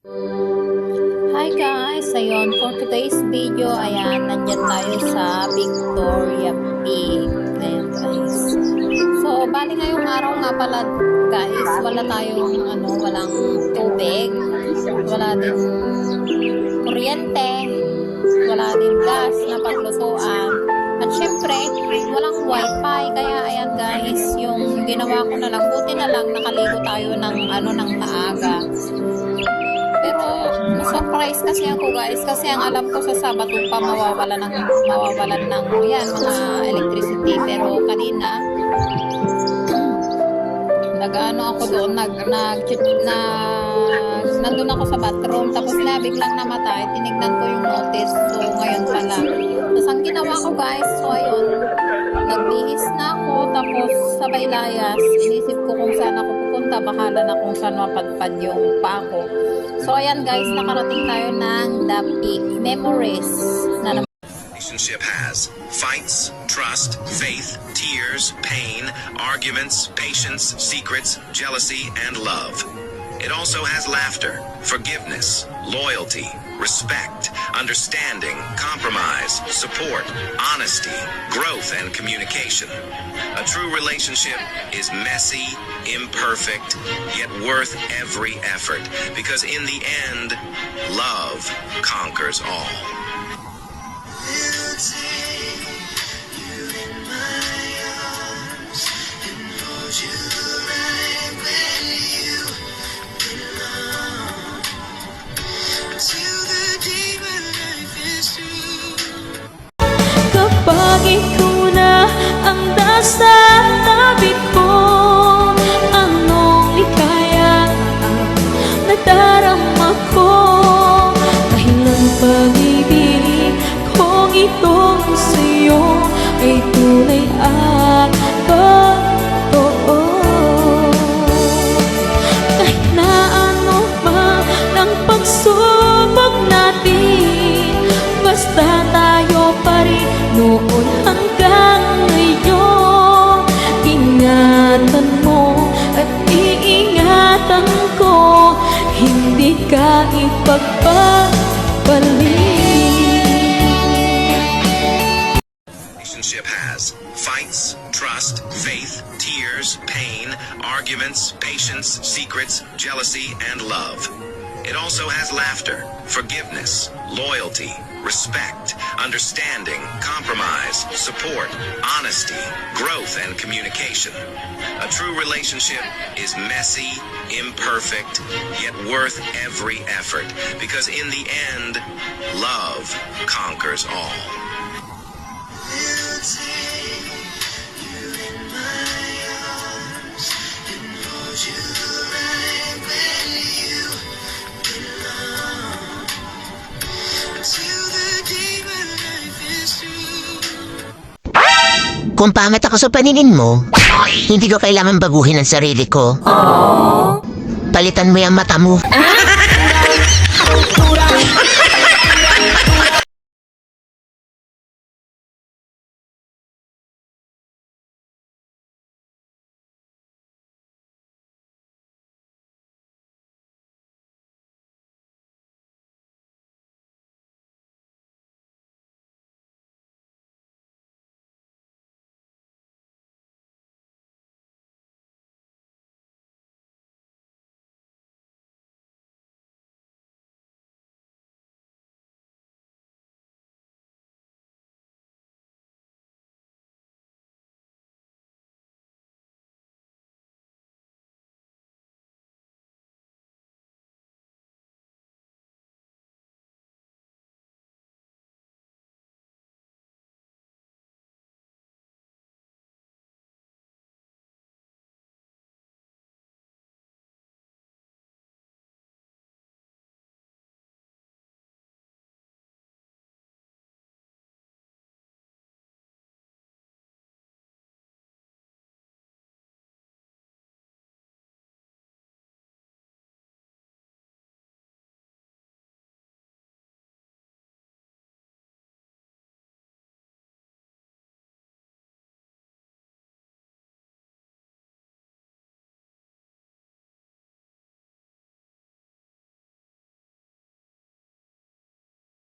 Hi guys! Ayun, for today's video, ayan, nandyan tayo sa Victoria Peak. Ayan guys. So, bali ngayong araw nga pala guys, wala tayong walang tubig, wala din kuryente, wala din gas na paglutuan. At syempre, walang wifi. Kaya ayan guys, yung ginawa ko na lang, buti na lang nakaligo tayo ng maaga. Pero surprise kasi ako guys, kasi ang alam ko sa Sabado pa mawawalan ng yan, mga electricity. Pero kanina ako doon, nandun ako sa bathroom, tapos biglang namatay, tinignan ko yung notice. So ngayon pala, tapos ang ginawa ko guys, so ayun, nagbihis na ako, tapos sabay layas, inisip ko kung saan ako pupunta, bahala na kung saan mapadpad yung paa ko. So ayan guys, nakarating tayo ng The Peak Memories na Relationship has fights, trust, faith, tears, pain, arguments, patience, secrets, jealousy, and love. It also has laughter, forgiveness, loyalty, respect, understanding, compromise, support, honesty, growth, and communication. A true relationship is messy, imperfect, yet worth every effort, because in the end, love conquers all. We'll take you in my arms and hold you right where you belong till the day when life is through. Kapag ikaw na ang nasa tabi ko, anong likaya ang nadarama ko, dahil ang pag-ibig kong itong sa'yo ay tunay at totoo. Kahit na ano man ang pagsubok natin, basta tayo pa rin noon hanggang ngayon. Ingatan mo at iingatan ko, hindi ka ipagpapalik. Relationship has fights, trust, faith, tears, pain, arguments, patience, secrets, jealousy, and love. It also has laughter, forgiveness, loyalty, respect, understanding, compromise, support, honesty, growth, and communication. A true relationship is messy, imperfect, yet worth every effort, because in the end, love conquers all. We'll take you in my arms and hold you right where you belong till the day when life is through. Kung pangit ako sa paningin mo, hindi ko kailangan baguhin ang sarili ko. Palitan mo yung mata mo.